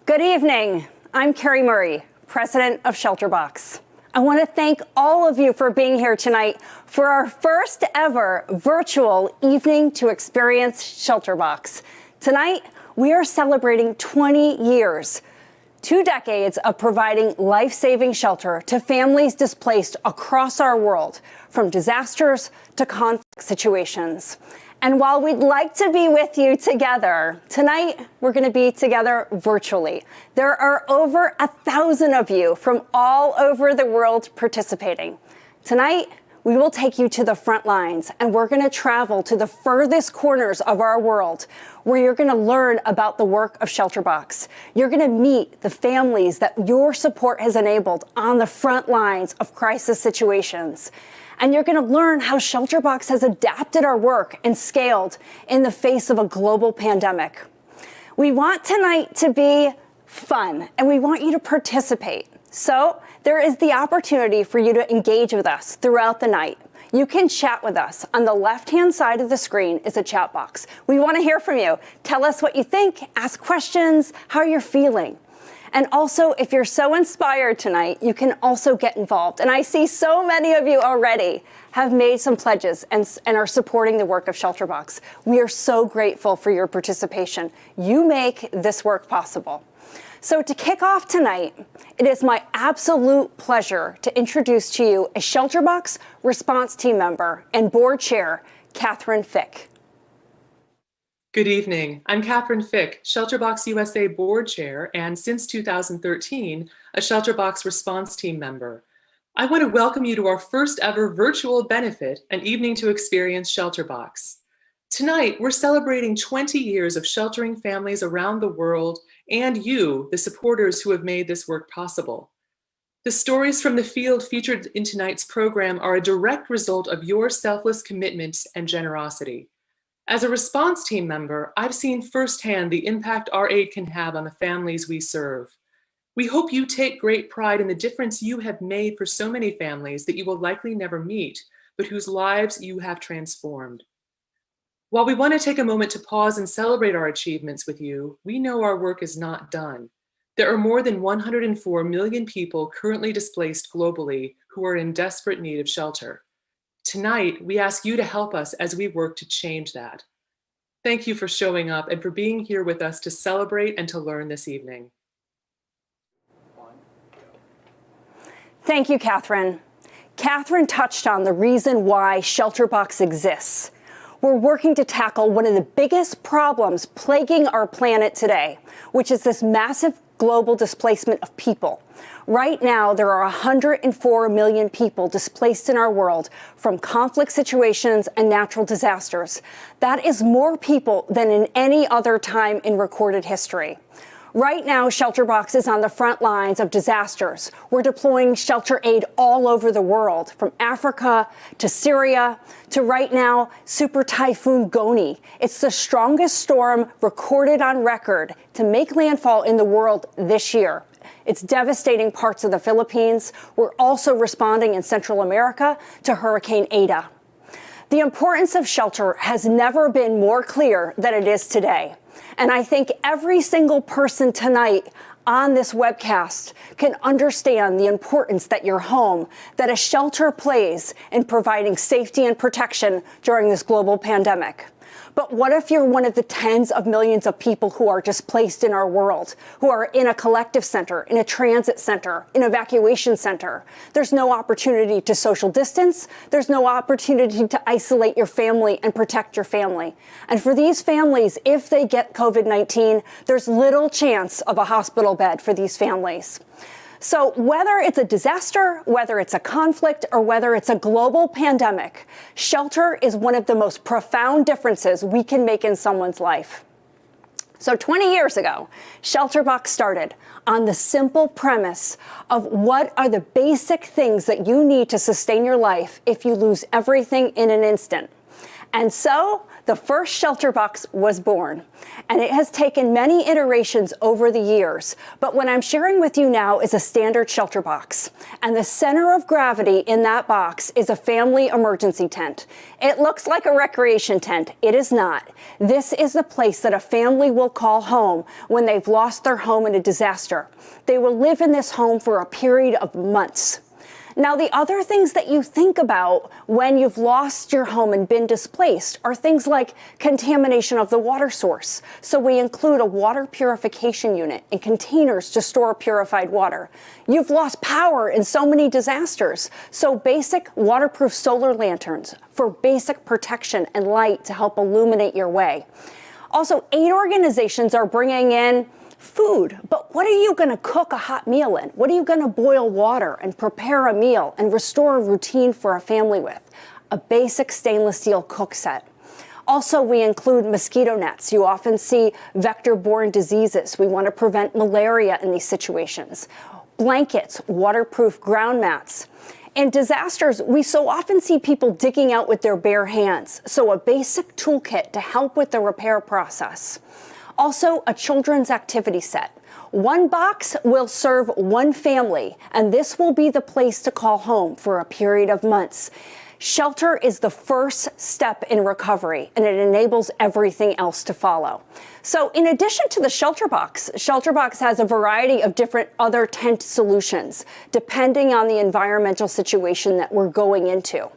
Good evening. I'm Carrie Murray, president of ShelterBox. I want to thank all of you for being here tonight for our first ever virtual evening to experience ShelterBox. Tonight, we are celebrating 20 years, 2 decades of providing life-saving shelter to families displaced across our world, from disasters to conflict situations. And while we'd like to be with you together, tonight we're going to be together virtually. There are over 1,000 of you from all over the world participating. Tonight, we will take you to the front lines, and we're going to travel to the furthest corners of our world, where you're going to learn about the work of ShelterBox. You're going to meet the families that your support has enabled on the front lines of crisis situations. And you're going to learn how ShelterBox has adapted our work and scaled in the face of a global pandemic. We want tonight to be fun, and we want you to participate. So there is the opportunity for you to engage with us throughout the night. You can chat with us. On the left-hand side of the screen is a chat box. We want to hear from you. Tell us what you think, ask questions, how you're feeling. And also, if you're so inspired tonight, you can also get involved. And I see so many of you already have made some pledges and are supporting the work of ShelterBox. We are so grateful for your participation. You make this work possible. So to kick off tonight, it is my absolute pleasure to introduce to you a ShelterBox response team member and board chair, Catherine Fick. Good evening. I'm Catherine Fick, ShelterBox USA board chair, and since 2013, a ShelterBox response team member. I want to welcome you to our first ever virtual benefit, an evening to experience ShelterBox. Tonight, we're celebrating 20 years of sheltering families around the world and you, the supporters who have made this work possible. The stories from the field featured in tonight's program are a direct result of your selfless commitment and generosity. As a response team member, I've seen firsthand the impact our aid can have on the families we serve. We hope you take great pride in the difference you have made for so many families that you will likely never meet, but whose lives you have transformed. While we want to take a moment to pause and celebrate our achievements with you, we know our work is not done. There are more than 104 million people currently displaced globally who are in desperate need of shelter. Tonight, we ask you to help us as we work to change that. Thank you for showing up and for being here with us to celebrate and to learn this evening. Thank you, Catherine. Catherine touched on the reason why ShelterBox exists. We're working to tackle one of the biggest problems plaguing our planet today, which is this massive global displacement of people. Right now, there are 104 million people displaced in our world from conflict situations and natural disasters. That is more people than in any other time in recorded history. Right now, ShelterBox is on the front lines of disasters. We're deploying shelter aid all over the world, from Africa to Syria to right now, Super Typhoon Goni. It's the strongest storm recorded on record to make landfall in the world this year. It's devastating parts of the Philippines. We're also responding in Central America to Hurricane Eta. The importance of shelter has never been more clear than it is today. And I think every single person tonight on this webcast can understand the importance that your home, that a shelter plays in providing safety and protection during this global pandemic. But what if you're one of the tens of millions of people who are displaced in our world, who are in a collective center, in a transit center, in an evacuation center? There's no opportunity to social distance. There's no opportunity to isolate your family and protect your family. And for these families, if they get COVID-19, there's little chance of a hospital bed for these families. So whether it's a disaster, whether it's a conflict, or whether it's a global pandemic, shelter is one of the most profound differences we can make in someone's life. So 20 years ago, ShelterBox started on the simple premise of what are the basic things that you need to sustain your life if you lose everything in an instant. And so the first ShelterBox was born, and it has taken many iterations over the years. But what I'm sharing with you now is a standard ShelterBox, and the center of gravity in that box is a family emergency tent. It looks like a recreation tent. It is not. This is the place that a family will call home when they've lost their home in a disaster. They will live in this home for a period of months. Now, the other things that you think about when you've lost your home and been displaced are things like contamination of the water source. So we include a water purification unit and containers to store purified water. You've lost power in so many disasters. So basic waterproof solar lanterns for basic protection and light to help illuminate your way. Also, aid organizations are bringing in food, but what are you going to cook a hot meal in? What are you going to boil water and prepare a meal and restore a routine for a family with? A basic stainless steel cook set. Also, we include mosquito nets. You often see vector-borne diseases. We want to prevent malaria in these situations. Blankets, waterproof ground mats. In disasters, we so often see people digging out with their bare hands, so a basic toolkit to help with the repair process. Also, a children's activity set. One box will serve one family, and this will be the place to call home for a period of months. Shelter is the first step in recovery, and it enables everything else to follow. So in addition to the ShelterBox, ShelterBox has a variety of different other tent solutions, depending on the environmental situation that we're going into.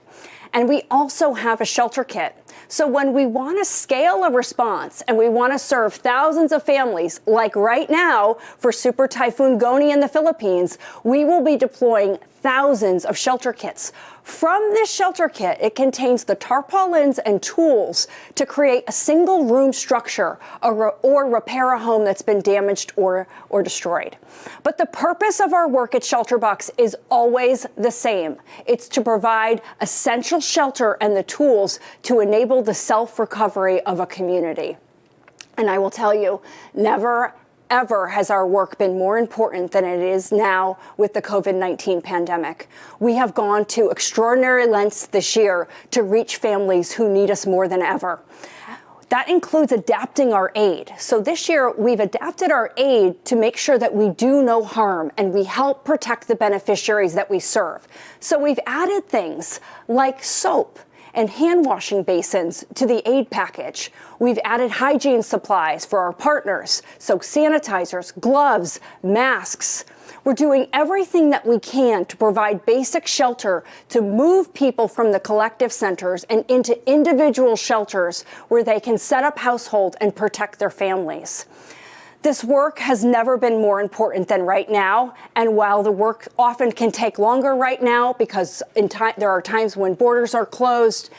And we also have a shelter kit. So when we want to scale a response and we want to serve thousands of families, like right now for Super Typhoon Goni in the Philippines, we will be deploying thousands of shelter kits. From this shelter kit, it contains the tarpaulins and tools to create a single room structure or repair a home that's been damaged or destroyed. But the purpose of our work at ShelterBox is always the same. It's to provide essential shelter and the tools to enable the self-recovery of a community. And I will tell you, never ever has our work been more important than it is now with the COVID-19 pandemic. We have gone to extraordinary lengths this year to reach families who need us more than ever. That includes adapting our aid. So this year, we've adapted our aid to make sure that we do no harm and we help protect the beneficiaries that we serve. So we've added things like soap and hand washing basins to the aid package. We've added hygiene supplies for our partners, so sanitizers, gloves, masks. We're doing everything that we can to provide basic shelter to move people from the collective centers and into individual shelters where they can set up household and protect their families. This work has never been more important than right now, and while the work often can take longer right now because there are times when borders are closed,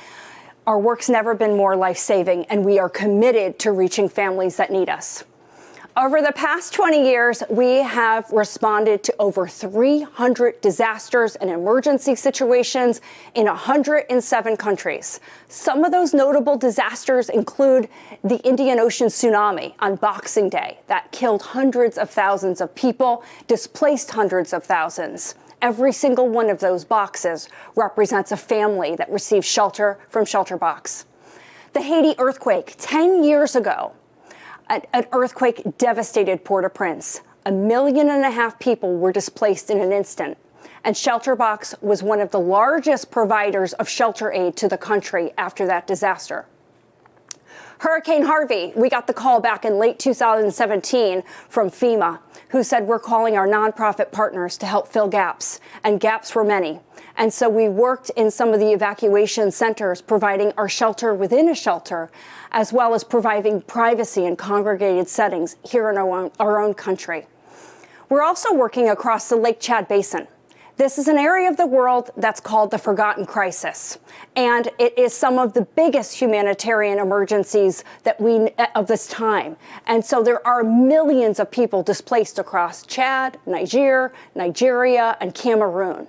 our work's never been more life-saving, and we are committed to reaching families that need us. Over the past 20 years, we have responded to over 300 disasters and emergency situations in 107 countries. Some of those notable disasters include the Indian Ocean tsunami on Boxing Day that killed hundreds of thousands of people, displaced hundreds of thousands. Every single one of those boxes represents a family that received shelter from ShelterBox. The Haiti earthquake 10 years ago. An earthquake devastated Port-au-Prince. 1.5 million people were displaced in an instant. And ShelterBox was one of the largest providers of shelter aid to the country after that disaster. Hurricane Harvey, we got the call back in late 2017 from FEMA, who said we're calling our nonprofit partners to help fill gaps, and gaps were many. And so we worked in some of the evacuation centers, providing our shelter within a shelter, as well as providing privacy in congregated settings here in our own country. We're also working across the Lake Chad Basin. This is an area of the world that's called the Forgotten Crisis, and it is some of the biggest humanitarian emergencies of this time. And so there are millions of people displaced across Chad, Nigeria, and Cameroon.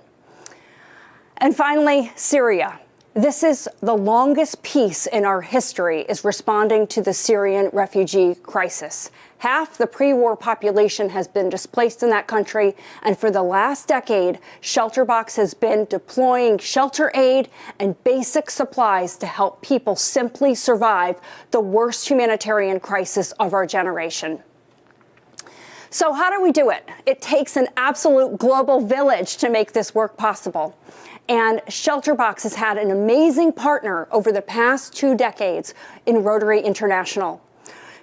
And finally, Syria. This is the longest peace in our history, is responding to the Syrian refugee crisis. Half the pre-war population has been displaced in that country, and for the last decade, ShelterBox has been deploying shelter aid and basic supplies to help people simply survive the worst humanitarian crisis of our generation. So how do we do it? It takes an absolute global village to make this work possible. And ShelterBox has had an amazing partner over the past 2 decades in Rotary International.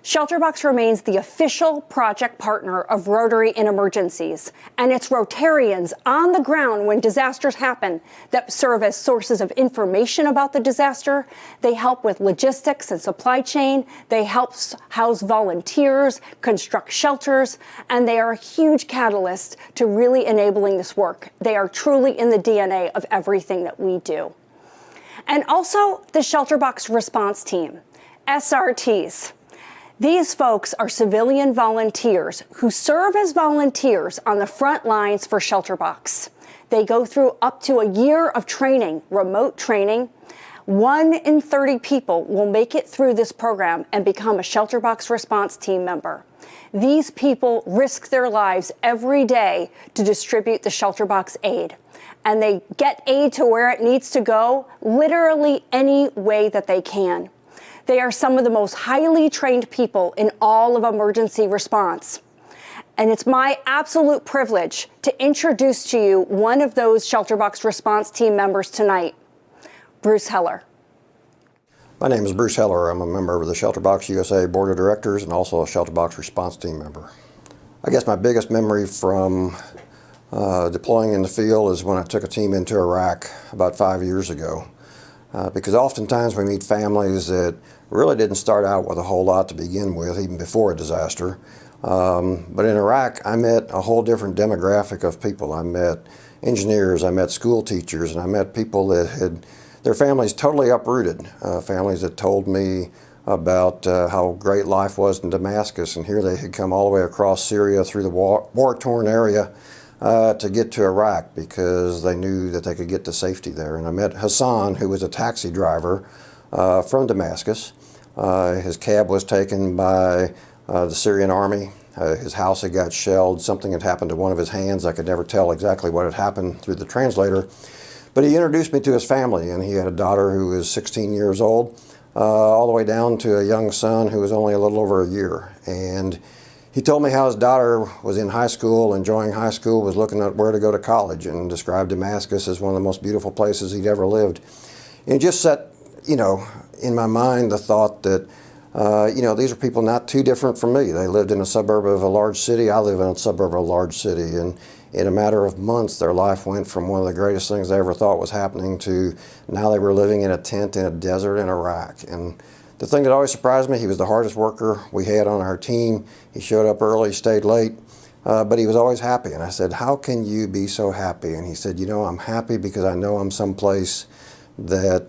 ShelterBox remains the official project partner of Rotary in emergencies, and it's Rotarians on the ground when disasters happen that serve as sources of information about the disaster. They help with logistics and supply chain. They help house volunteers, construct shelters, and they are a huge catalyst to really enabling this work. They are truly in the DNA of everything that we do. And also the ShelterBox response team, SRTs. These folks are civilian volunteers who serve as volunteers on the front lines for ShelterBox. They go through up to a year of training, remote training. 1 in 30 people will make it through this program and become a ShelterBox response team member. These people risk their lives every day to distribute the ShelterBox aid. And they get aid to where it needs to go, literally any way that they can. They are some of the most highly trained people in all of emergency response. And it's my absolute privilege to introduce to you one of those ShelterBox response team members tonight, Bruce Heller. My name is Bruce Heller. I'm a member of the ShelterBox USA Board of Directors and also a ShelterBox response team member. I guess my biggest memory from deploying in the field is when I took a team into Iraq about 5 years ago. Because oftentimes we meet families that really didn't start out with a whole lot to begin with, even before a disaster. But in Iraq, I met a whole different demographic of people. I met engineers, I met school teachers, and I met people that had their families totally uprooted. Families that told me about how great life was in Damascus, and here they had come all the way across Syria through the war-torn area to get to Iraq because they knew that they could get to safety there. And I met Hassan, who was a taxi driver from Damascus. His cab was taken by the Syrian army. His house had got shelled. Something had happened to one of his hands. I could never tell exactly what had happened through the translator. But he introduced me to his family, and he had a daughter who was 16 years old, all the way down to a young son who was only a little over a year. And he told me how his daughter was in high school, enjoying high school, was looking at where to go to college, and described Damascus as one of the most beautiful places he'd ever lived. And it just set, in my mind the thought that, these are people not too different from me. They lived in a suburb of a large city. I live in a suburb of a large city. And in a matter of months, their life went from one of the greatest things they ever thought was happening to now they were living in a tent in a desert in Iraq. And the thing that always surprised me, he was the hardest worker we had on our team. He showed up early, stayed late, but he was always happy. And I said, how can you be so happy? And he said, I'm happy because I know I'm someplace that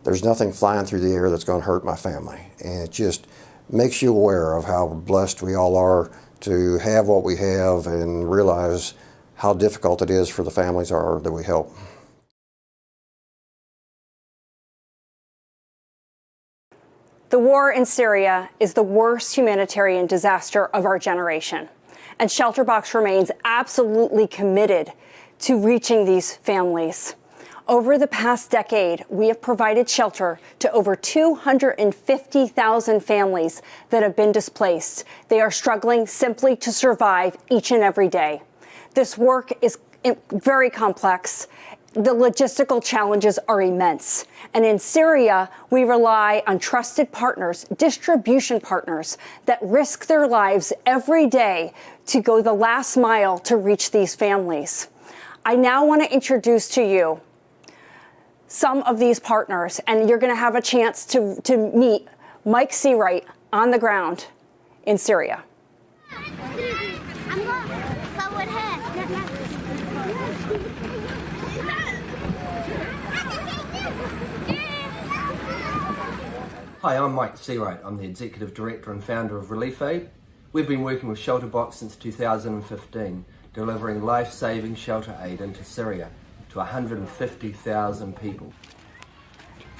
there's nothing flying through the air that's going to hurt my family. And it just makes you aware of how blessed we all are to have what we have and realize how difficult it is for the families that we help. The war in Syria is the worst humanitarian disaster of our generation, and ShelterBox remains absolutely committed to reaching these families. Over the past decade, we have provided shelter to over 250,000 families that have been displaced. They are struggling simply to survive each and every day. This work is very complex. The logistical challenges are immense. And in Syria, we rely on trusted partners, distribution partners, that risk their lives every day to go the last mile to reach these families. I now want to introduce to you some of these partners, and you're going to have a chance to meet Mike Seawright on the ground in Syria. Hi, I'm Mike Seawright. I'm the Executive Director and Founder of Relief Aid. We've been working with ShelterBox since 2015, delivering life-saving shelter aid into Syria to 150,000 people.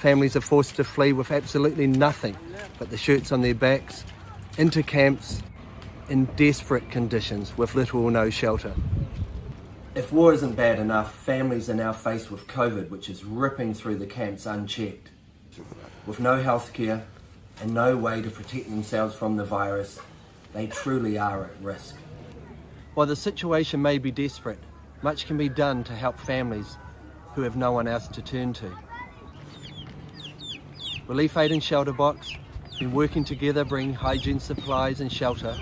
Families are forced to flee with absolutely nothing but the shirts on their backs, into camps in desperate conditions with little or no shelter. If war isn't bad enough, families are now faced with COVID, which is ripping through the camps unchecked. With no healthcare and no way to protect themselves from the virus, they truly are at risk. While the situation may be desperate, much can be done to help families who have no one else to turn to. Relief Aid and ShelterBox have been working together bringing hygiene supplies and shelter.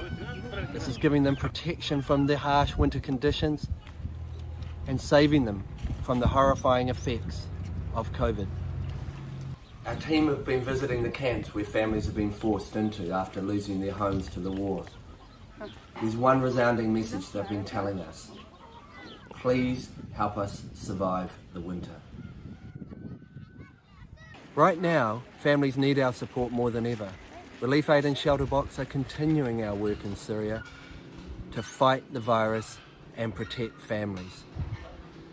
This is giving them protection from the harsh winter conditions and saving them from the horrifying effects of COVID. Our team have been visiting the camps where families have been forced into after losing their homes to the war. There's one resounding message they've been telling us. Please help us survive the winter. Right now, families need our support more than ever. Relief Aid and ShelterBox are continuing our work in Syria to fight the virus and protect families.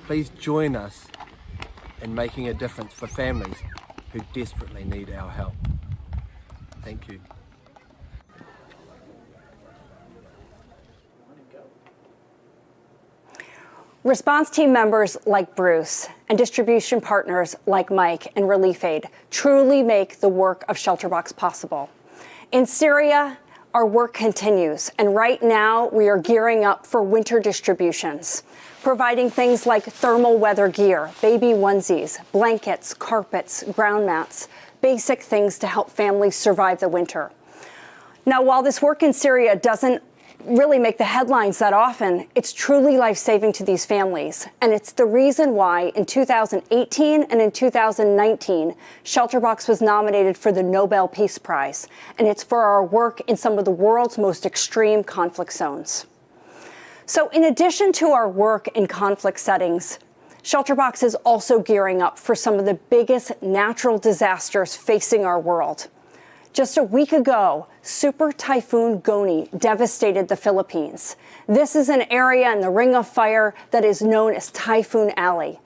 Please join us in making a difference for families who desperately need our help. Thank you. Response team members like Bruce and distribution partners like Mike and Relief Aid truly make the work of ShelterBox possible. In Syria, our work continues, and right now we are gearing up for winter distributions, providing things like thermal weather gear, baby onesies, blankets, carpets, ground mats, basic things to help families survive the winter. Now, while this work in Syria doesn't really make the headlines that often, it's truly life-saving to these families. And it's the reason why in 2018 and in 2019, ShelterBox was nominated for the Nobel Peace Prize. And it's for our work in some of the world's most extreme conflict zones. So in addition to our work in conflict settings, ShelterBox is also gearing up for some of the biggest natural disasters facing our world. Just a week ago, Super Typhoon Goni devastated the Philippines. This is an area in the Ring of Fire that is known as Typhoon Alley.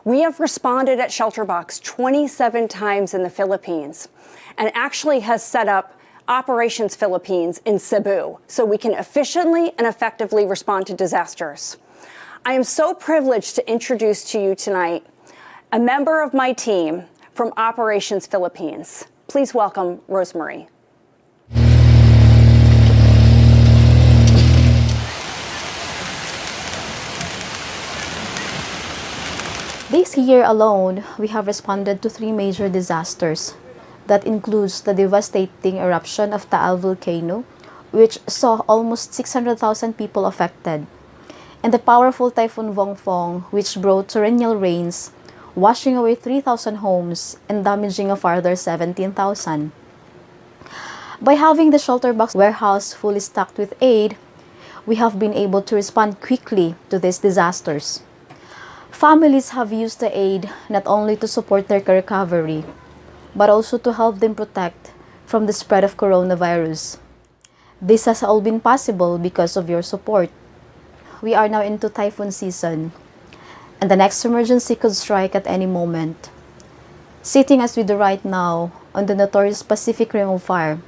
We have responded at ShelterBox 27 times in the Philippines and actually has set up Operations Philippines in Cebu so we can efficiently and effectively respond to disasters. I am so privileged to introduce to you tonight a member of my team from Operations Philippines. Please welcome Rosemary. This year alone, we have responded to 3 major disasters. That includes the devastating eruption of Taal volcano, which saw almost 600,000 people affected, and the powerful Typhoon Vongfong, which brought torrential rains, washing away 3,000 homes and damaging a further 17,000. By having the ShelterBox warehouse fully stocked with aid, we have been able to respond quickly to these disasters. Families have used the aid not only to support their recovery, but also to help them protect from the spread of coronavirus. This has all been possible because of your support. We are now into typhoon season, and the next emergency could strike at any moment. Sitting as we do right now on the notorious Pacific Ring of Fire,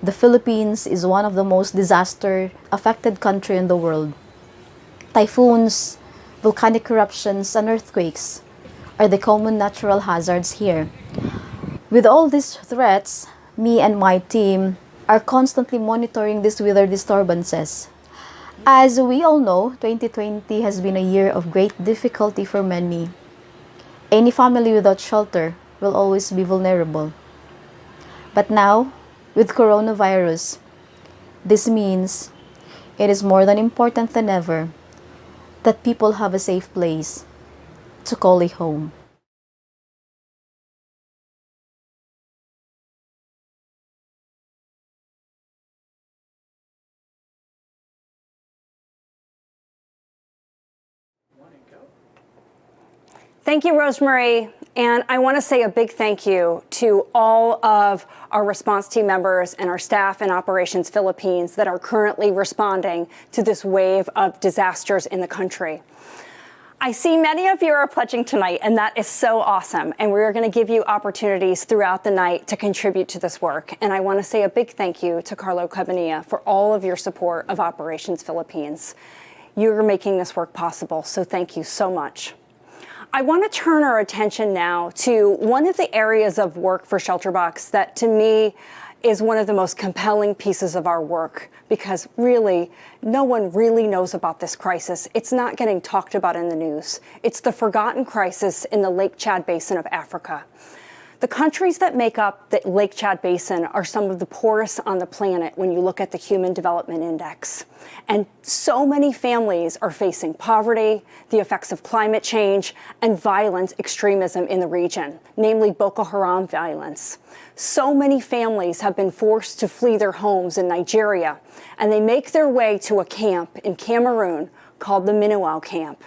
the Philippines is one of the most disaster-affected countries in the world. Typhoons, volcanic eruptions, and earthquakes are the common natural hazards here. With all these threats, me and my team are constantly monitoring these weather disturbances. As we all know, 2020 has been a year of great difficulty for many. Any family without shelter will always be vulnerable. But now, with coronavirus, this means it is more than important than ever that people have a safe place to call a home. Thank you, Rosemary. And I want to say a big thank you to all of our response team members and our staff in Operations Philippines that are currently responding to this wave of disasters in the country. I see many of you are pledging tonight, and that is so awesome. And we're going to give you opportunities throughout the night to contribute to this work. And I want to say a big thank you to Carlo Cabanilla for all of your support of Operations Philippines. You're making this work possible, so thank you so much. I want to turn our attention now to one of the areas of work for ShelterBox that, to me, is one of the most compelling pieces of our work, because really, no one really knows about this crisis. It's not getting talked about in the news. It's the forgotten crisis in the Lake Chad Basin of Africa. The countries that make up the Lake Chad Basin are some of the poorest on the planet when you look at the Human Development Index. And so many families are facing poverty, the effects of climate change, and violent extremism in the region, namely Boko Haram violence. So many families have been forced to flee their homes in Nigeria, and they make their way to a camp in Cameroon called the Minowao Camp.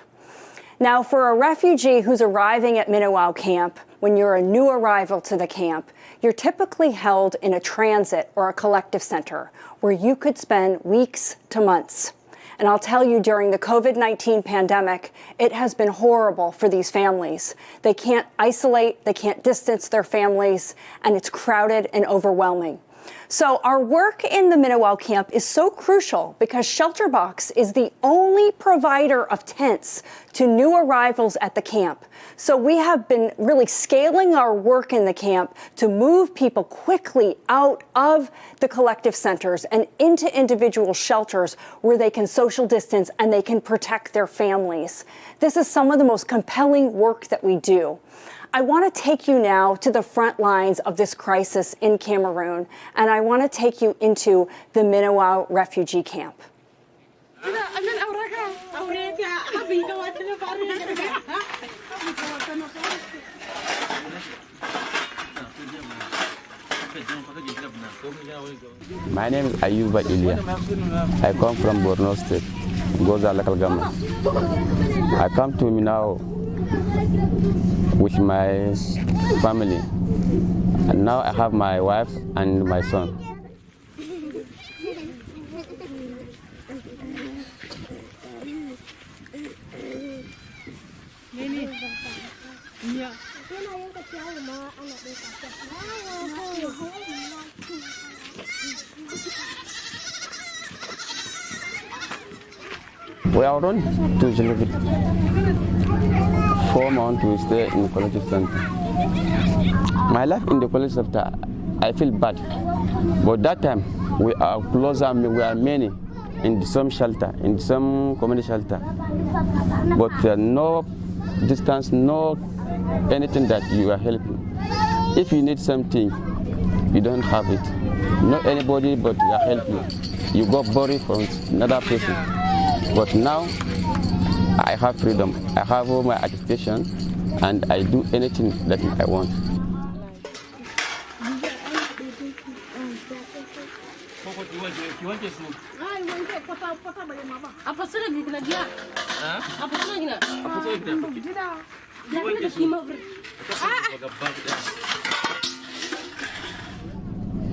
Now, for a refugee who's arriving at Minowao Camp, when you're a new arrival to the camp, you're typically held in a transit or a collective center where you could spend weeks to months. And I'll tell you, during the COVID-19 pandemic, it has been horrible for these families. They can't isolate, they can't distance their families, and it's crowded and overwhelming. So our work in the Minowao camp is so crucial because ShelterBox is the only provider of tents to new arrivals at the camp. So we have been really scaling our work in the camp to move people quickly out of the collective centers and into individual shelters where they can social distance and they can protect their families. This is some of the most compelling work that we do. I want to take you now to the front lines of this crisis in Cameroon, and I want to take you into the Minowao refugee camp. My name is Ayuba Ilya. I come from Borno State, Goza local government. I come to Minowao with my family, and now I have my wife and my son. We are on to Jellyfish. 4 months we stay in the college center. My life in the college center, I feel bad. But that time, we are closer, we are many in some shelter, in some community shelter. But no distance, no anything that you are helping. If you need something, you don't have it. Not anybody, but you are helping. You go borrow from another person. But now, I have freedom. I have all my attestation, and I do anything that I want.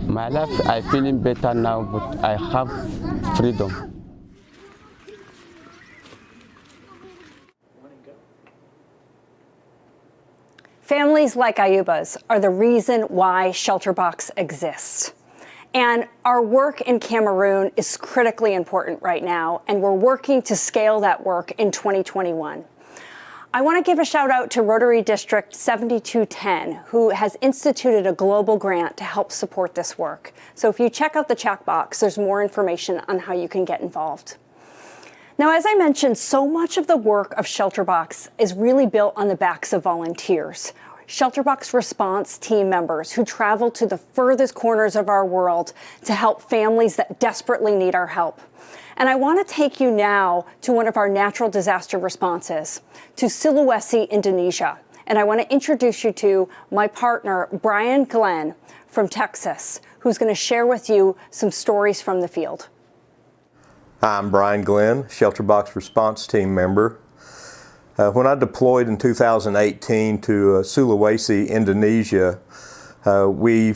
My life, I'm feeling better now, but I have freedom. Families like Ayuba's are the reason why ShelterBox exists. And our work in Cameroon is critically important right now, and we're working to scale that work in 2021. I want to give a shout out to Rotary District 7210, who has instituted a global grant to help support this work. So if you check out the chat box, there's more information on how you can get involved. Now, as I mentioned, so much of the work of ShelterBox is really built on the backs of volunteers. ShelterBox response team members who travel to the furthest corners of our world to help families that desperately need our help. And I want to take you now to one of our natural disaster responses, to Sulawesi, Indonesia. And I want to introduce you to my partner, Brian Glenn from Texas, who's going to share with you some stories from the field. I'm Brian Glenn, ShelterBox response team member. When I deployed in 2018 to Sulawesi, Indonesia, we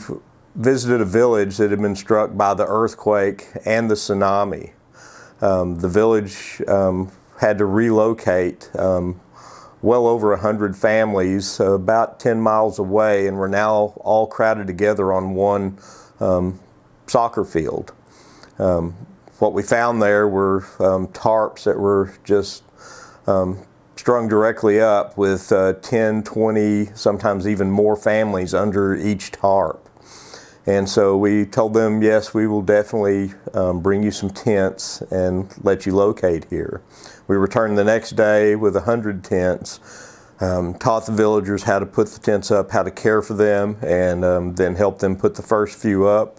visited a village that had been struck by the earthquake and the tsunami. The village had to relocate well over 100 families about 10 miles away, and we're now all crowded together on one soccer field. What we found there were tarps that were just strung directly up with 10, 20, sometimes even more families under each tarp. And so we told them, yes, we will definitely bring you some tents and let you locate here. We returned the next day with 100 tents, taught the villagers how to put the tents up, how to care for them, and then helped them put the first few up.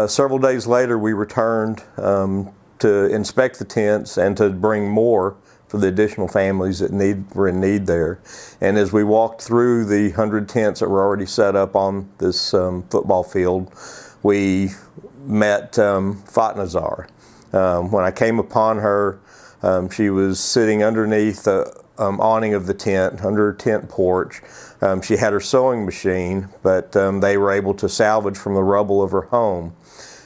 Several days later, we returned to inspect the tents and to bring more for the additional families that were in need there. And as we walked through the 100 tents that were already set up on this football field, we met Fatnazar. When I came upon her, she was sitting underneath the awning of the tent, under her tent porch. She had her sewing machine, but they were able to salvage from the rubble of her home.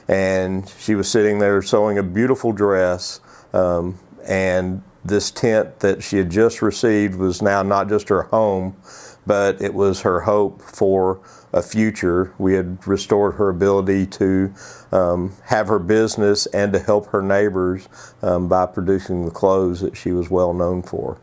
And she was sitting there sewing a beautiful dress, and this tent that she had just received was now not just her home, but it was her hope for a future. We had restored her ability to have her business and to help her neighbors by producing the clothes that she was well known for.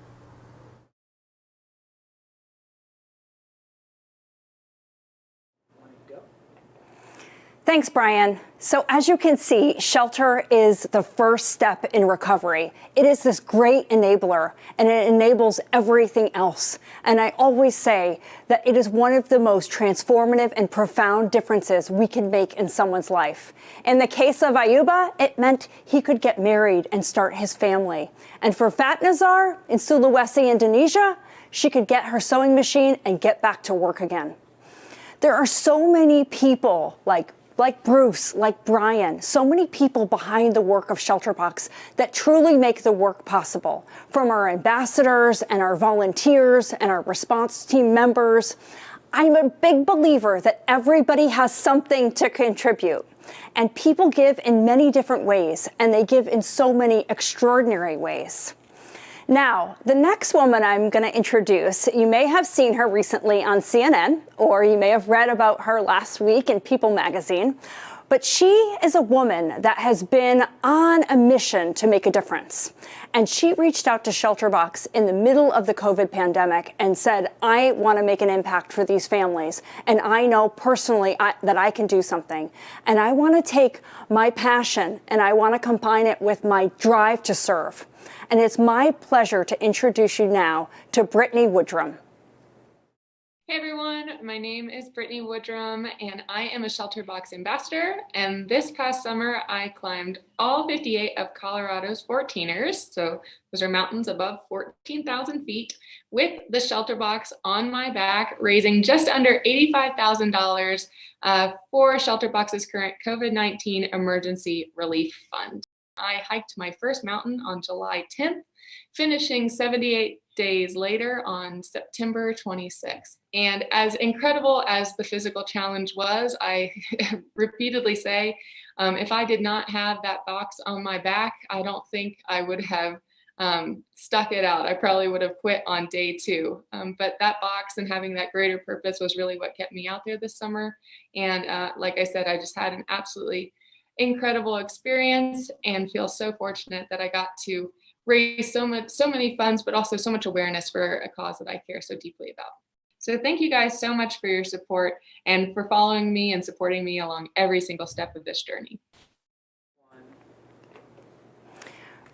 Thanks, Brian. So as you can see, shelter is the first step in recovery. It is this great enabler, and it enables everything else. And I always say that it is one of the most transformative and profound differences we can make in someone's life. In the case of Ayuba, it meant he could get married and start his family. And for Fatnazar in Sulawesi, Indonesia, she could get her sewing machine and get back to work again. There are so many people like Bruce, like Brian, so many people behind the work of ShelterBox that truly make the work possible. From our ambassadors and our volunteers and our response team members, I'm a big believer that everybody has something to contribute. And people give in many different ways, and they give in so many extraordinary ways. Now, the next woman I'm going to introduce, you may have seen her recently on CNN, or you may have read about her last week in People magazine, but she is a woman that has been on a mission to make a difference. And she reached out to ShelterBox in the middle of the COVID pandemic and said, I want to make an impact for these families. And I know personally that I can do something. And I want to take my passion and I want to combine it with my drive to serve. And it's my pleasure to introduce you now to Brittany Woodrum. Hey everyone, my name is Brittany Woodrum and I am a ShelterBox ambassador. And this past summer, I climbed all 58 of Colorado's 14ers. So those are mountains above 14,000 feet with the ShelterBox on my back, raising just under $85,000 for ShelterBox's current COVID-19 emergency relief fund. I hiked my first mountain on July 10th, finishing 78 days later on September 26th. And as incredible as the physical challenge was, I repeatedly say, if I did not have that box on my back, I don't think I would have stuck it out. I probably would have quit on day 2. But that box and having that greater purpose was really what kept me out there this summer. And like I said, I just had an absolutely incredible experience and feel so fortunate that I got to raise so many funds, but also so much awareness for a cause that I care so deeply about. So thank you guys so much for your support and for following me and supporting me along every single step of this journey.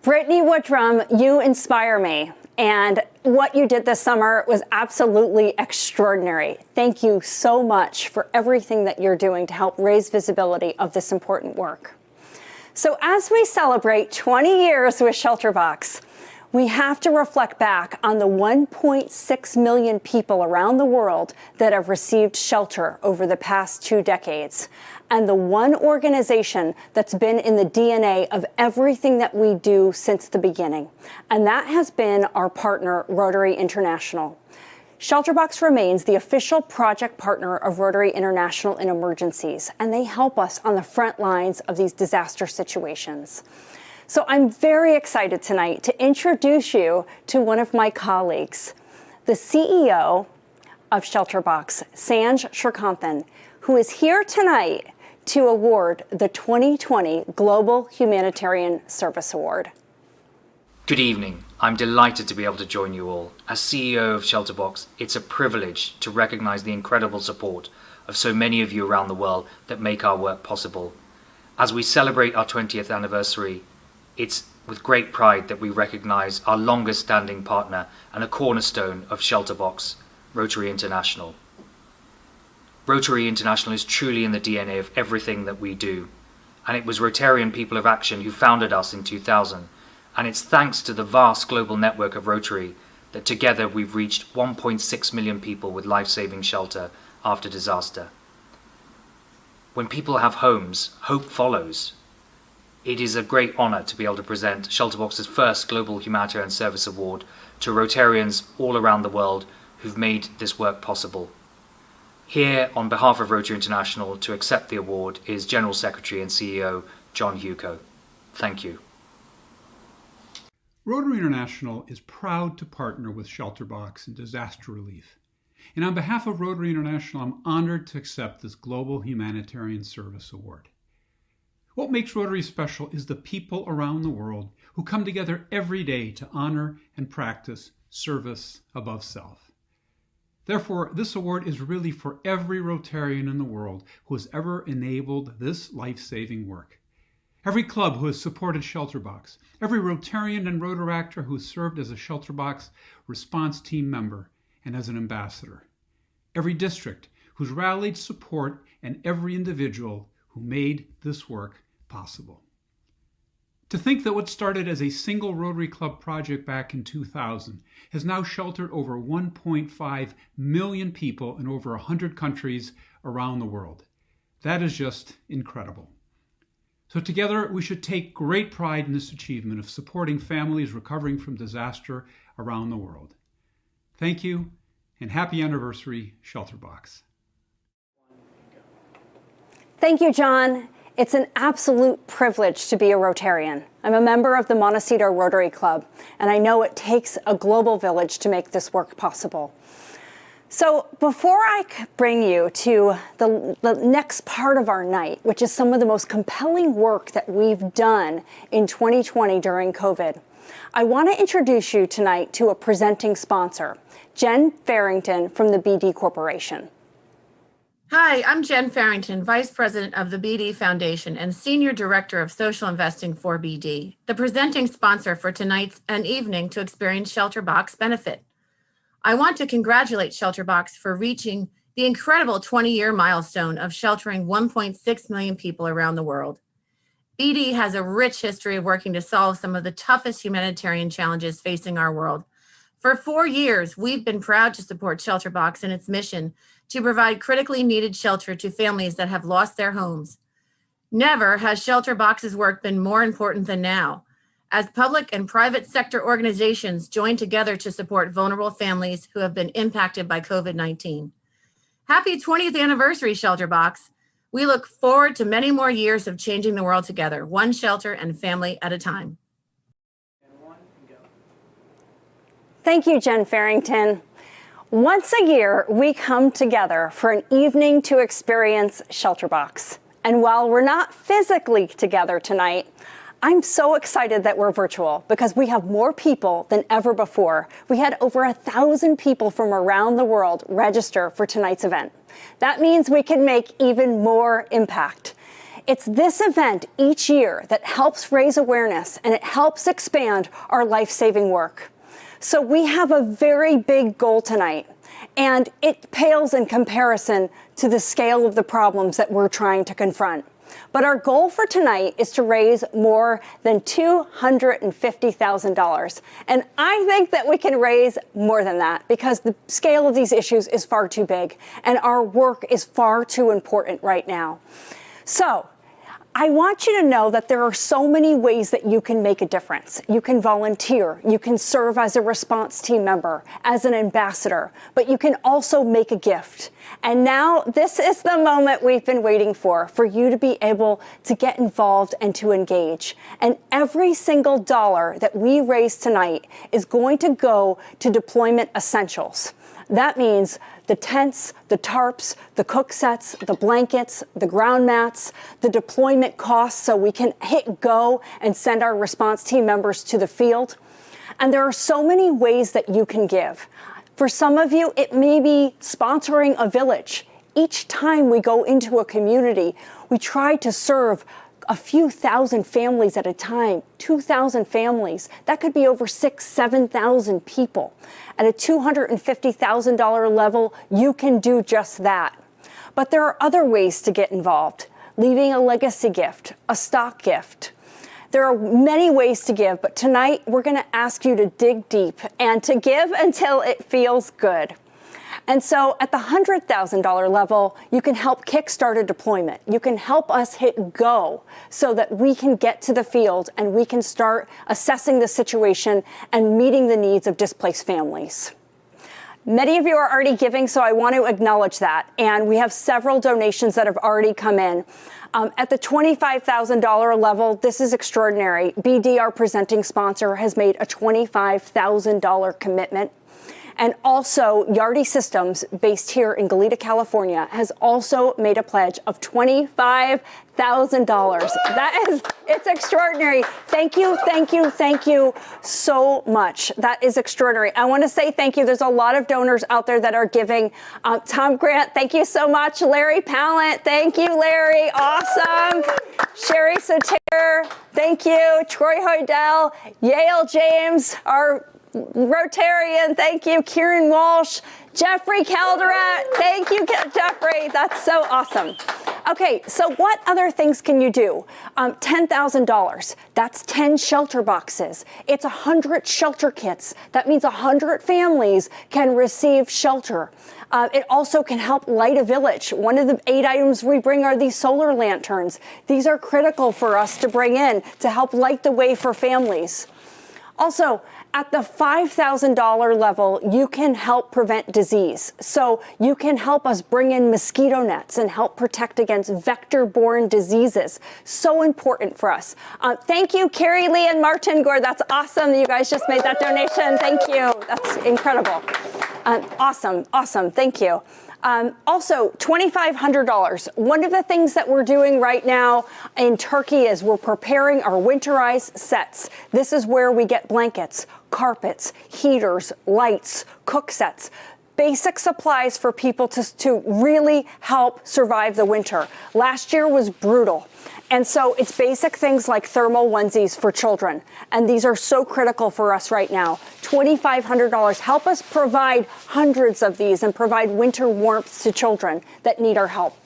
Brittany Woodrum, you inspire me. And what you did this summer was absolutely extraordinary. Thank you so much for everything that you're doing to help raise visibility of this important work. So as we celebrate 20 years with ShelterBox, we have to reflect back on the 1.6 million people around the world that have received shelter over the past 2 decades. And the one organization that's been in the DNA of everything that we do since the beginning. And that has been our partner, Rotary International. ShelterBox remains the official project partner of Rotary International in emergencies, and they help us on the front lines of these disaster situations. So I'm very excited tonight to introduce you to one of my colleagues. the CEO of ShelterBox, Sanj Shrikanthan, who is here tonight to award the 2020 Global Humanitarian Service Award. Good evening. I'm delighted to be able to join you all. As CEO of ShelterBox, it's a privilege to recognize the incredible support of so many of you around the world that make our work possible. As we celebrate our 20th anniversary, it's with great pride that we recognize our longest standing partner and a cornerstone of ShelterBox, Rotary International. Rotary International is truly in the DNA of everything that we do, and it was Rotarian People of Action who founded us in 2000, and it's thanks to the vast global network of Rotary that together we've reached 1.6 million people with life-saving shelter after disaster. When people have homes, hope follows. It is a great honor to be able to present ShelterBox's first Global Humanitarian Service Award to Rotarians all around the world who've made this work possible. Here, on behalf of Rotary International, to accept the award is General Secretary and CEO John Huco. Thank you. Rotary International is proud to partner with ShelterBox in disaster relief. And on behalf of Rotary International, I'm honored to accept this Global Humanitarian Service Award. What makes Rotary special is the people around the world who come together every day to honor and practice service above self. Therefore, this award is really for every Rotarian in the world who has ever enabled this life-saving work. Every club who has supported ShelterBox, every Rotarian and Rotaractor who has served as a ShelterBox response team member and as an ambassador. Every district who's rallied support, and every individual who made this work possible. To think that what started as a single Rotary Club project back in 2000 has now sheltered over 1.5 million people in over 100 countries around the world. That is just incredible. So together, we should take great pride in this achievement of supporting families recovering from disaster around the world. Thank you, and happy anniversary, ShelterBox. Thank you, John. It's an absolute privilege to be a Rotarian. I'm a member of the Montecito Rotary Club, and I know it takes a global village to make this work possible. So before I bring you to the next part of our night, which is some of the most compelling work that we've done in 2020 during COVID, I want to introduce you tonight to a presenting sponsor, Jen Farrington from the BD Corporation. Hi, I'm Jen Farrington, Vice President of the BD Foundation and Senior Director of Social Investing for BD, the presenting sponsor for tonight's and evening to experience ShelterBox benefit. I want to congratulate ShelterBox for reaching the incredible 20-year milestone of sheltering 1.6 million people around the world. BD has a rich history of working to solve some of the toughest humanitarian challenges facing our world. For 4 years, we've been proud to support ShelterBox in its mission to provide critically needed shelter to families that have lost their homes. Never has ShelterBox's work been more important than now, as public and private sector organizations join together to support vulnerable families who have been impacted by COVID-19. Happy 20th anniversary, ShelterBox. We look forward to many more years of changing the world together, one shelter and family at a time. Thank you, Jen Farrington. Once a year, we come together for an evening to experience ShelterBox. And while we're not physically together tonight, I'm so excited that we're virtual because we have more people than ever before. We had over 1,000 people from around the world register for tonight's event. That means we can make even more impact. It's this event each year that helps raise awareness and it helps expand our life-saving work. So we have a very big goal tonight, and it pales in comparison to the scale of the problems that we're trying to confront. But our goal for tonight is to raise more than $250,000. And I think that we can raise more than that because the scale of these issues is far too big and our work is far too important right now. So I want you to know that there are so many ways that you can make a difference. You can volunteer, you can serve as a response team member, as an ambassador, but you can also make a gift. And now this is the moment we've been waiting for you to be able to get involved and to engage. And every single dollar that we raise tonight is going to go to deployment essentials. That means the tents, the tarps, the cook sets, the blankets, the ground mats, the deployment costs so we can hit go and send our response team members to the field. And there are so many ways that you can give. For some of you, it may be sponsoring a village. Each time we go into a community, we try to serve a few thousand families at a time, 2,000 families. That could be over 6,000, 7,000 people. At a $250,000 level, you can do just that. But there are other ways to get involved. Leaving a legacy gift, a stock gift. There are many ways to give, but tonight we're going to ask you to dig deep and to give until it feels good. And so at the $100,000 level, you can help kickstart a deployment. You can help us hit go so that we can get to the field and we can start assessing the situation and meeting the needs of displaced families. Many of you are already giving, so I want to acknowledge that. And we have several donations that have already come in. At the $25,000 level, this is extraordinary. BD, our presenting sponsor, has made a $25,000 commitment. And also, Yardi Systems, based here in Goleta, California, has also made a pledge of $25,000. It's extraordinary. Thank you, thank you, thank you so much. That is extraordinary. I want to say thank you. There's a lot of donors out there that are giving. Tom Grant, thank you so much. Larry Pallant, thank you, Larry. Awesome. Sherry Soter, thank you. Troy Hoydell, Yale James, our Rotarian, thank you. Kieran Walsh, Jeffrey Calderat, thank you, Jeffrey. That's so awesome. Okay, so what other things can you do? $10,000, that's 10 shelter boxes. It's 100 shelter kits. That means 100 families can receive shelter. It also can help light a village. One of the 8 items we bring are these solar lanterns. These are critical for us to bring in to help light the way for families. Also, at the $5,000 level, you can help prevent disease. So you can help us bring in mosquito nets and help protect against vector-borne diseases. So important for us. Thank you, Carrie Lee and Martin Gore. That's awesome. You guys just made that donation. Thank you. That's incredible. Awesome. Awesome. Thank you. Also, $2,500. One of the things that we're doing right now in Turkey is we're preparing our winterized sets. This is where we get blankets, carpets, heaters, lights, cook sets. Basic supplies for people to really help survive the winter. Last year was brutal. And so it's basic things like thermal onesies for children. And these are so critical for us right now. $2,500. Help us provide hundreds of these and provide winter warmth to children that need our help.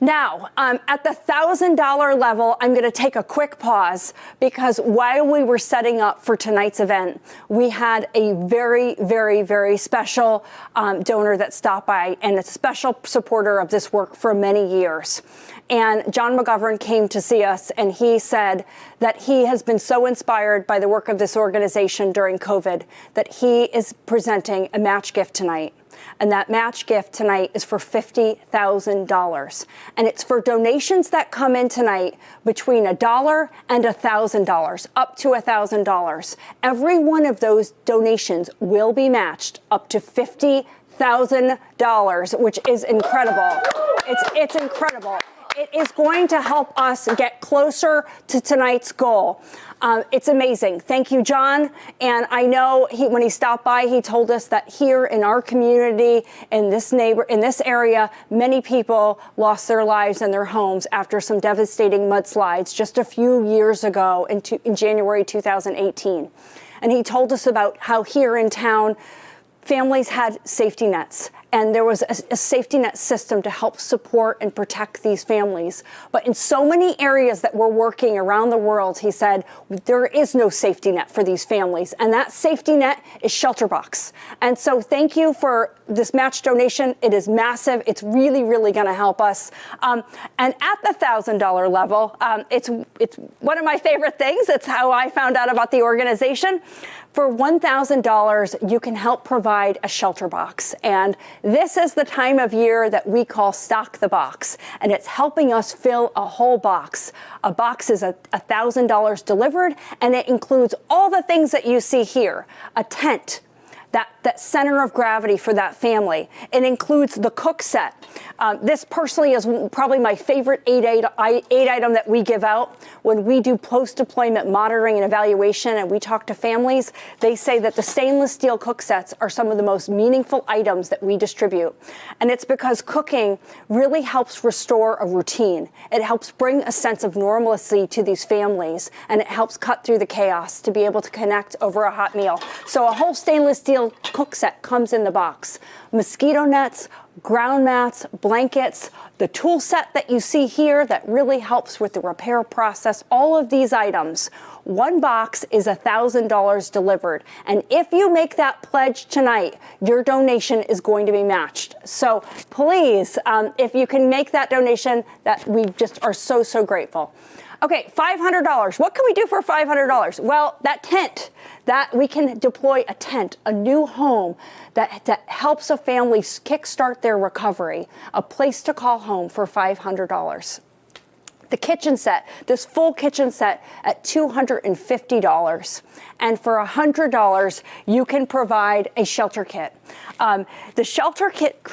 Now, at the $1,000 level, I'm going to take a quick pause because while we were setting up for tonight's event, we had a very, very, very special donor that stopped by and a special supporter of this work for many years. And John McGovern came to see us, and he said that he has been so inspired by the work of this organization during COVID that he is presenting a match gift tonight. And that match gift tonight is for $50,000. And it's for donations that come in tonight between $1 and $1,000, up to $1,000. Every one of those donations will be matched up to $50,000, which is incredible. It's incredible. It is going to help us get closer to tonight's goal. It's amazing. Thank you, John. And I know when he stopped by, he told us that here in our community, in this area, many people lost their lives and their homes after some devastating mudslides just a few years ago in January 2018. And he told us about how here in town, families had safety nets, and there was a safety net system to help support and protect these families. But in so many areas that we're working around the world, he said, there is no safety net for these families. And that safety net is ShelterBox. And so thank you for this match donation. It is massive. It's really, really going to help us. And at the $1,000 level, it's one of my favorite things. It's how I found out about the organization. For $1,000, you can help provide a shelter box. And this is the time of year that we call Stock the Box. And it's helping us fill a whole box. A box is $1,000 delivered, and it includes all the things that you see here. A tent, that center of gravity for that family. It includes the cook set. This personally is probably my favorite aid item that we give out. When we do post-deployment monitoring and evaluation and we talk to families, they say that the stainless steel cook sets are some of the most meaningful items that we distribute. And it's because cooking really helps restore a routine. It helps bring a sense of normalcy to these families, and it helps cut through the chaos to be able to connect over a hot meal. So a whole stainless steel cook set comes in the box. Mosquito nets, ground mats, blankets, the tool set that you see here that really helps with the repair process, all of these items. One box is $1,000 delivered. And if you make that pledge tonight, your donation is going to be matched. So please, if you can make that donation, that we just are so, so grateful. Okay, $500. What can we do for $500? Well, that tent, that we can deploy a tent, a new home that helps a family kickstart their recovery, a place to call home for $500. The kitchen set, this full kitchen set at $250. And for $100, you can provide a shelter kit. The shelter kit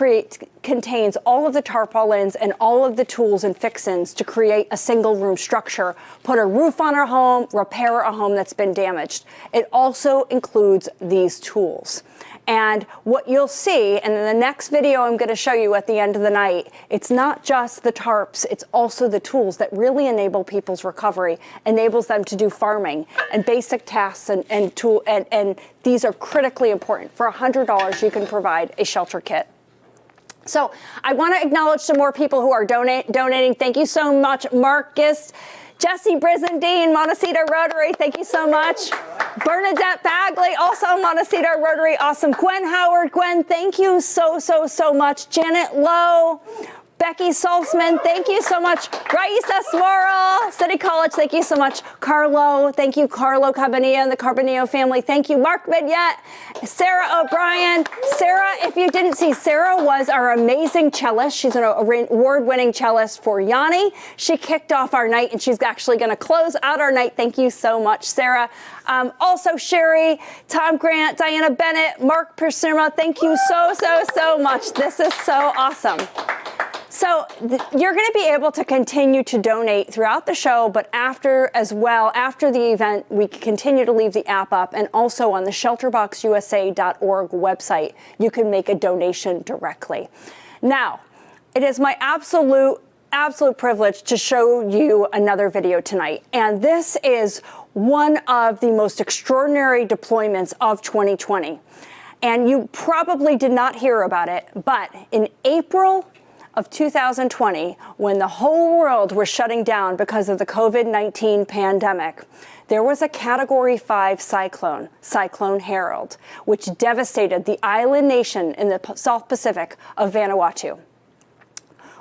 contains all of the tarpaulins and all of the tools and fixins to create a single room structure, put a roof on our home, repair a home that's been damaged. It also includes these tools. And what you'll see, and in the next video I'm going to show you at the end of the night, it's not just the tarps, it's also the tools that really enable people's recovery, enables them to do farming and basic tasks and these are critically important. For $100, you can provide a shelter kit. So I want to acknowledge some more people who are donating. Thank you so much, Marcus. Jesse Brizendine, Montecito Rotary, thank you so much. Bernadette Bagley, also Montecito Rotary, awesome. Gwen Howard, Gwen, thank you so, so, so much. Janet Lowe, Becky Salzman, thank you so much. Raisa Smorrell, City College, thank you so much. Carlo, thank you. Carlo Cabanillo and the Carbanillo family, thank you. Mark Vignette, Sarah O'Brien. Sarah, if you didn't see, Sarah was our amazing cellist. She's an award-winning cellist for Yanni. She kicked off our night, and she's actually going to close out our night. Thank you so much, Sarah. Also, Sherry, Tom Grant, Diana Bennett, Mark Persuma, thank you so, so, so much. This is so awesome. So you're going to be able to continue to donate throughout the show, but after the event, we continue to leave the app up, and also on the ShelterBoxUSA.org website, you can make a donation directly. Now, it is my absolute privilege to show you another video tonight, and this is one of the most extraordinary deployments of 2020. And you probably did not hear about it, but in April of 2020, when the whole world was shutting down because of the COVID-19 pandemic, there was a Category 5 cyclone, Cyclone Harold, which devastated the island nation in the South Pacific of Vanuatu.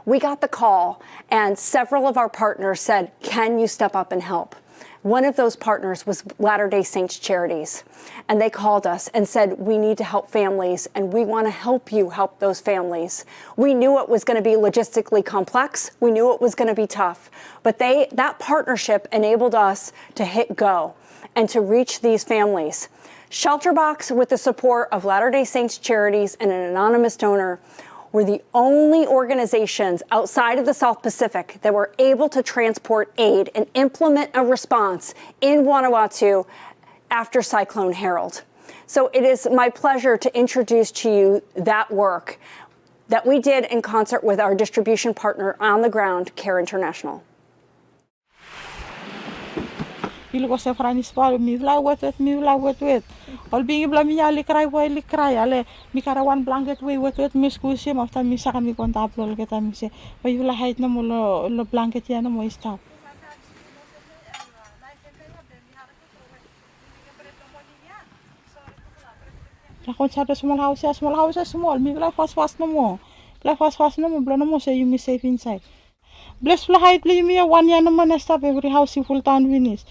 We got the call, and several of our partners said, can you step up and help? One of those partners was Latter-day Saints Charities, and they called us and said, we need to help families, and we want to help you help those families. We knew it was going to be logistically complex. We knew it was going to be tough, but that partnership enabled us to hit go and to reach these families. ShelterBox, with the support of Latter-day Saints Charities and an anonymous donor, were the only organizations outside of the South Pacific that were able to transport aid and implement a response in Vanuatu after Cyclone Harold. So it is my pleasure to introduce to you that work that we did in concert with our distribution partner on the ground, Care International. Pilo ko sa franis pa mi vla wet ol bingi bla mi ali cry ale mi karawan blanket we wet mi skusi ma ta mi saka mi kontaplol ke ta mi se we vla hait na mo lo blanket ya na mo stop. Ya kon sa small house small mi vla fast no mo. Bla fast no mo bla no mo say you me safe inside. Bless fly height li mi 1 year naman na stop every house full town winis.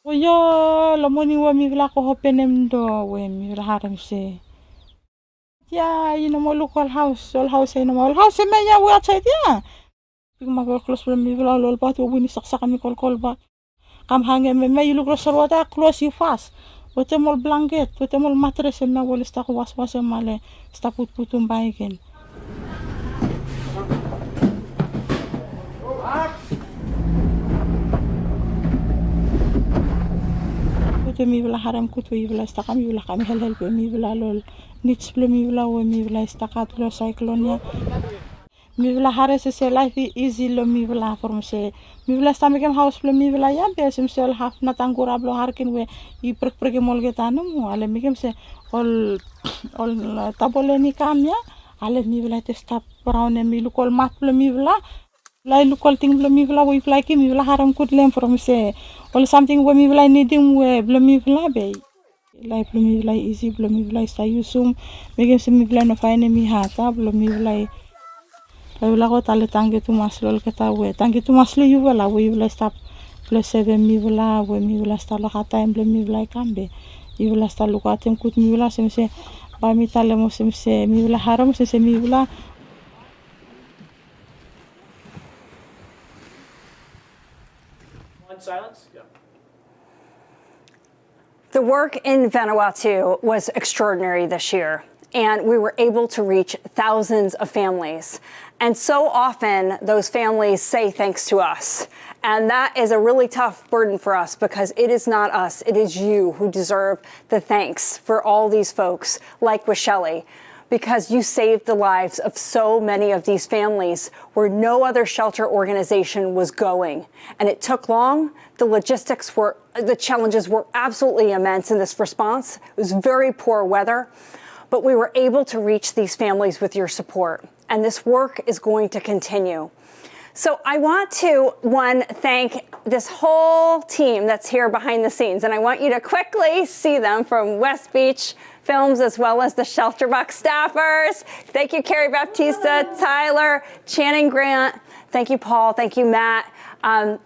Yo lo morning wa mi vla ko hopenem do we mi vla haram se. Ya mo local house all house all house me ya we outside ya. Pig ma close from mi vla lol ba to wini saksa kami kol ba. Kam hange me you look close close you fast. Wote mol blanket, wote mol mattress me wol sta ko was male sta putum ba again. Mi vla haram kutu mi vla sta kami vla kami hel mi vla lol nits ple mi vla we mi vla sta kat lo cyclone mi vla hare se life easy lo mi vla from se mi vla sta me kem house ple mi vla ya be sim sel half na tangura blo harkin we I prek mol getanu mo ale mi kem se ol tabole ni kamya ale mi vla te sta brown mi lukol mat ple mi vla lai lukol ting ple mi vla we fly ki mi vla haram kut lem from se or something when mi vla needing we ble mi vla be lai ble mi vla easy ble mi vla sta yusum me kem se mi vla no fine mi hata ble mi vla la ko tale tangi tu maslol keta we tangi tu masle yu vla we vla sta ble se mi vla we mi vla sta lo hata ble mi vla kambe yu vla sta lo katem kut mi vla se ba mi tale mo se mi vla haram se mi vla. Silence? Yeah. The work in Vanuatu was extraordinary this year, and we were able to reach thousands of families. And so often those families say thanks to us. And that is a really tough burden for us because it is not us, it is you who deserve the thanks for all these folks, like with Shelley, because you saved the lives of so many of these families where no other shelter organization was going. And it took long. The challenges were absolutely immense in this response. It was very poor weather, but we were able to reach these families with your support. And this work is going to continue. So I want to, thank this whole team that's here behind the scenes. And I want you to quickly see them from West Beach Films as well as the ShelterBox staffers. Thank you, Carrie Baptista, Tyler, Channing Grant. Thank you, Paul. Thank you, Matt.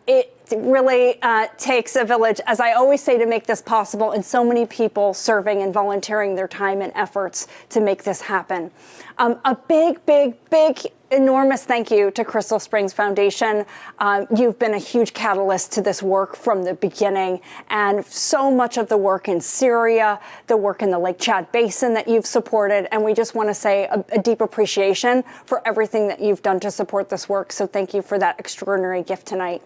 It really takes a village, as I always say, to make this possible, and so many people serving and volunteering their time and efforts to make this happen. A big, enormous thank you to Crystal Springs Foundation. You've been a huge catalyst to this work from the beginning, and so much of the work in Syria, the work in the Lake Chad Basin that you've supported, and we just want to say a deep appreciation for everything that you've done to support this work. So thank you for that extraordinary gift tonight.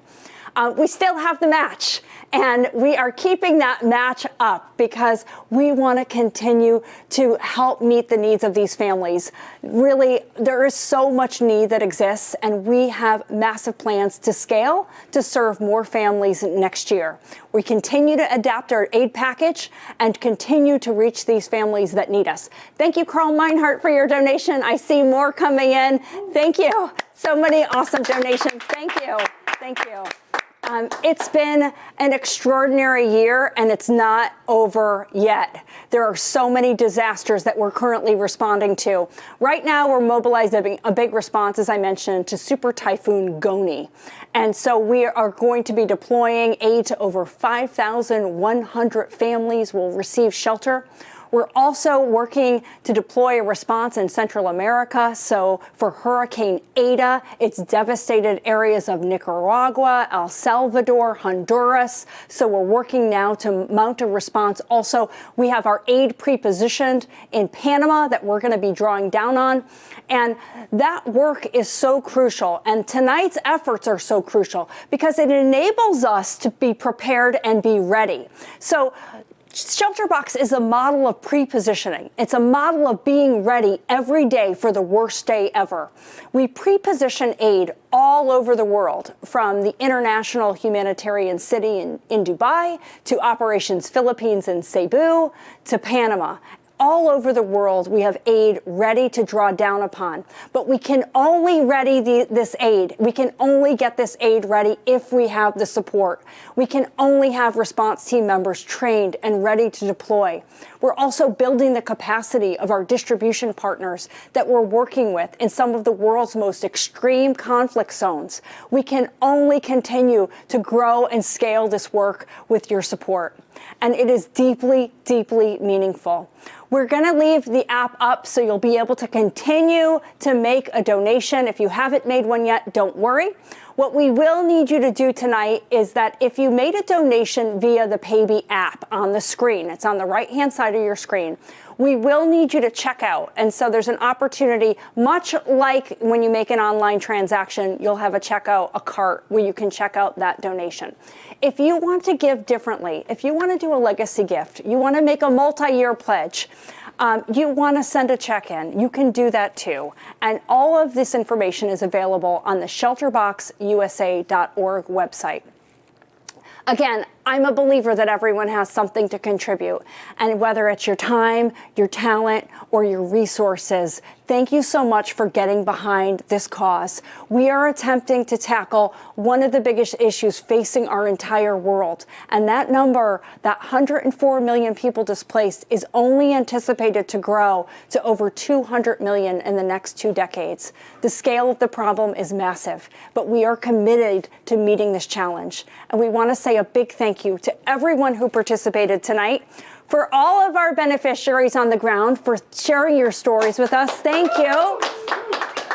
We still have the match, and we are keeping that match up because we want to continue to help meet the needs of these families. Really, there is so much need that exists, and we have massive plans to scale to serve more families next year. We continue to adapt our aid package and continue to reach these families that need us. Thank you, Carl Meinhardt, for your donation. I see more coming in. Thank you. So many awesome donations. Thank you. Thank you. It's been an extraordinary year, and it's not over yet. There are so many disasters that we're currently responding to. Right now, we're mobilizing a big response, as I mentioned, to Super Typhoon Goni. And so we are going to be deploying aid to over 5,100 families will receive shelter. We're also working to deploy a response in Central America. So for Hurricane Eta, it's devastated areas of Nicaragua, El Salvador, Honduras. So we're working now to mount a response. Also, we have our aid pre-positioned in Panama that we're going to be drawing down on. And that work is so crucial. And tonight's efforts are so crucial because it enables us to be prepared and be ready. So ShelterBox is a model of pre-positioning. It's a model of being ready every day for the worst day ever. We pre-position aid all over the world, from the International Humanitarian City in Dubai to Operations Philippines in Cebu to Panama. All over the world, we have aid ready to draw down upon. But we can only ready this aid. We can only get this aid ready if we have the support. We can only have response team members trained and ready to deploy. We're also building the capacity of our distribution partners that we're working with in some of the world's most extreme conflict zones. We can only continue to grow and scale this work with your support. And it is deeply, deeply meaningful. We're going to leave the app up so you'll be able to continue to make a donation. If you haven't made one yet, don't worry. What we will need you to do tonight is that if you made a donation via the Paybe app on the screen, it's on the right-hand side of your screen, we will need you to check out. And so there's an opportunity, much like when you make an online transaction, you'll have a checkout, a cart where you can check out that donation. If you want to give differently, if you want to do a legacy gift, you want to make a multi-year pledge, you want to send a check in, you can do that too. And all of this information is available on the ShelterBoxUSA.org website. Again, I'm a believer that everyone has something to contribute, and whether it's your time, your talent, or your resources, thank you so much for getting behind this cause. We are attempting to tackle one of the biggest issues facing our entire world, and that number, that 104 million people displaced, is only anticipated to grow to over 200 million in the next 2 decades. The scale of the problem is massive, but we are committed to meeting this challenge, and we want to say a big thank you to everyone who participated tonight. For all of our beneficiaries on the ground for sharing your stories with us, thank you.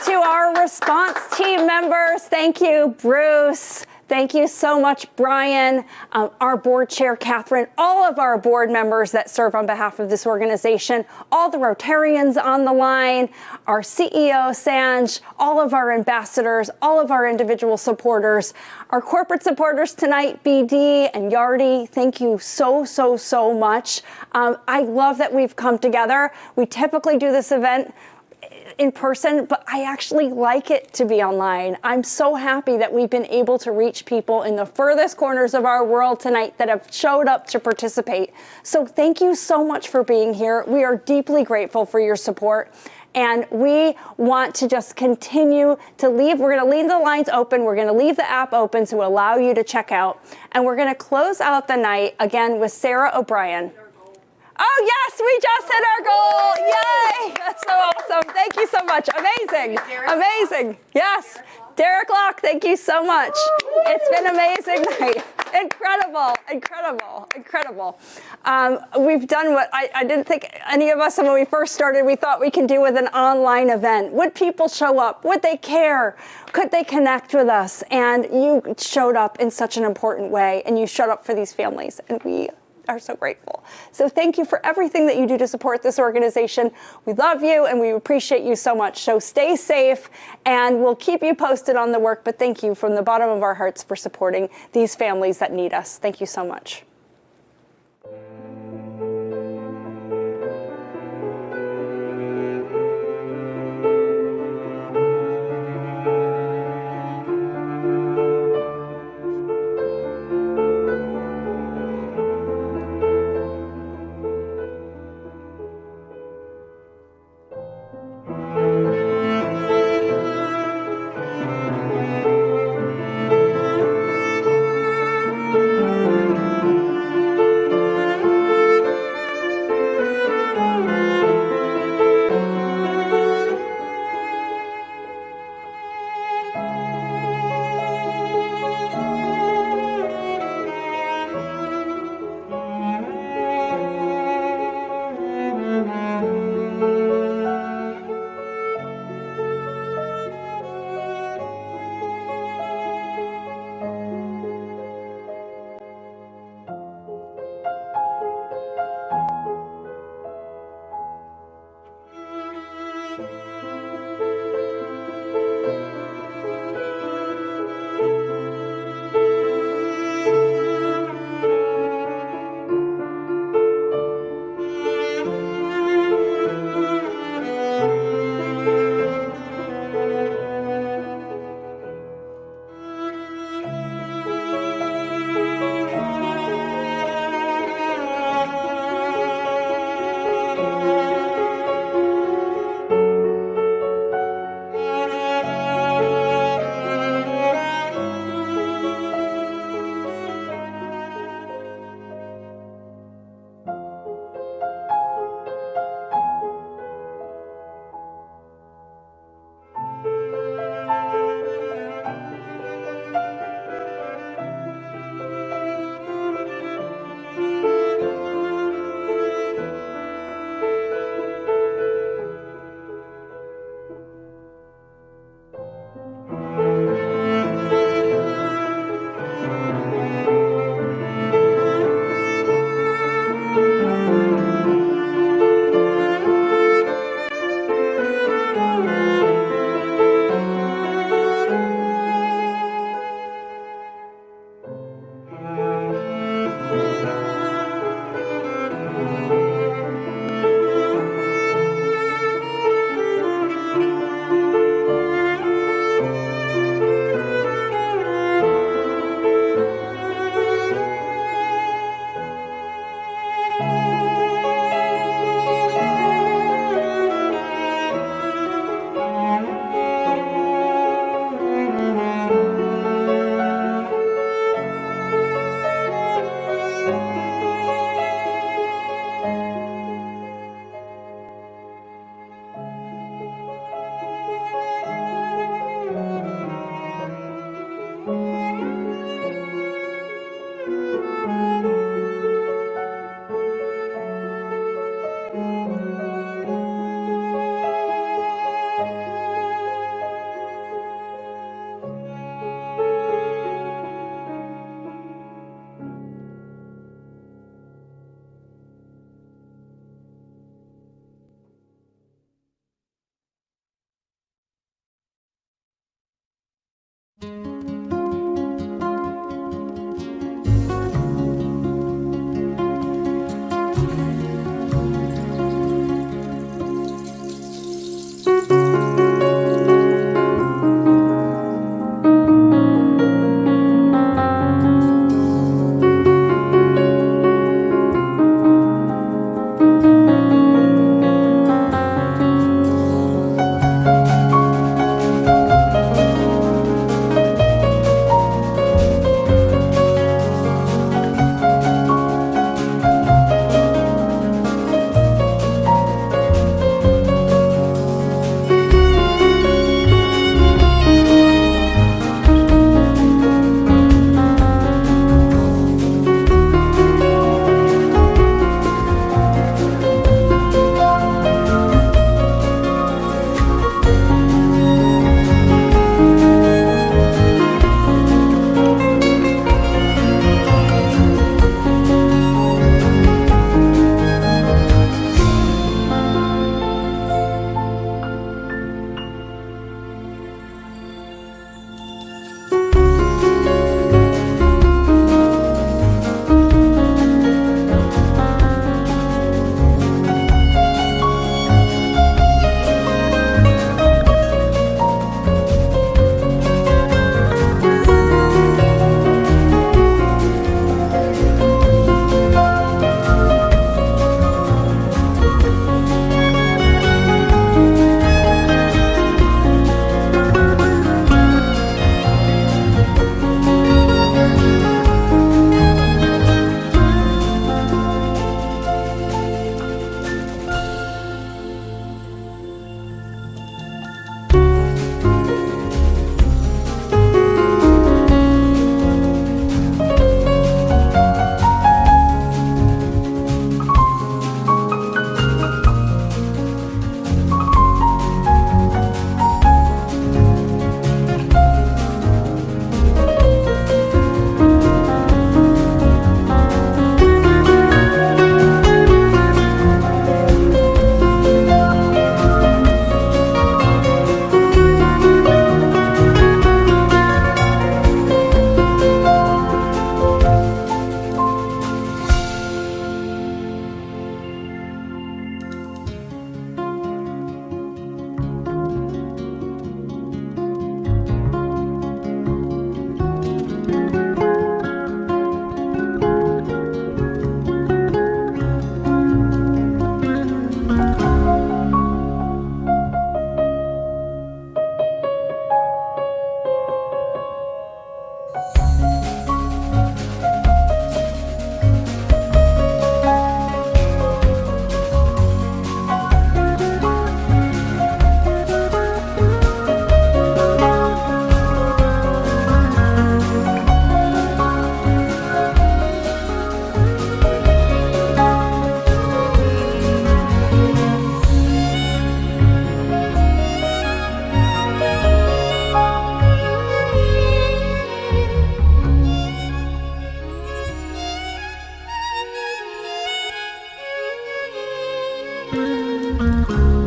To our response team members, thank you, Bruce. Thank you so much, Brian, our board chair, Catherine, all of our board members that serve on behalf of this organization, all the Rotarians on the line, our CEO, Sanj, all of our ambassadors, all of our individual supporters, our corporate supporters tonight, BD and Yardi, thank you so, so, so much. I love that we've come together. We typically do this event in person, but I actually like it to be online. I'm so happy that we've been able to reach people in the furthest corners of our world tonight that have showed up to participate. So thank you so much for being here. We are deeply grateful for your support. And we want to just continue to leave. We're going to leave the lines open. We're going to leave the app open to allow you to check out. And we're going to close out the night again with Sarah O'Brien. Oh, yes, we just hit our goal. Yay. That's so awesome. Thank you so much. Amazing. Amazing. Yes. Derek Locke, thank you so much. It's been an amazing night. Incredible, incredible, incredible. We've done what I didn't think any of us, when we first started, we thought we could do with an online event. Would people show up? Would they care? Could they connect with us? And you showed up in such an important way, and you showed up for these families, and we are so grateful. So thank you for everything that you do to support this organization. We love you and we appreciate you so much. So stay safe, and we'll keep you posted on the work, but thank you from the bottom of our hearts for supporting these families that need us. Thank you so much. you.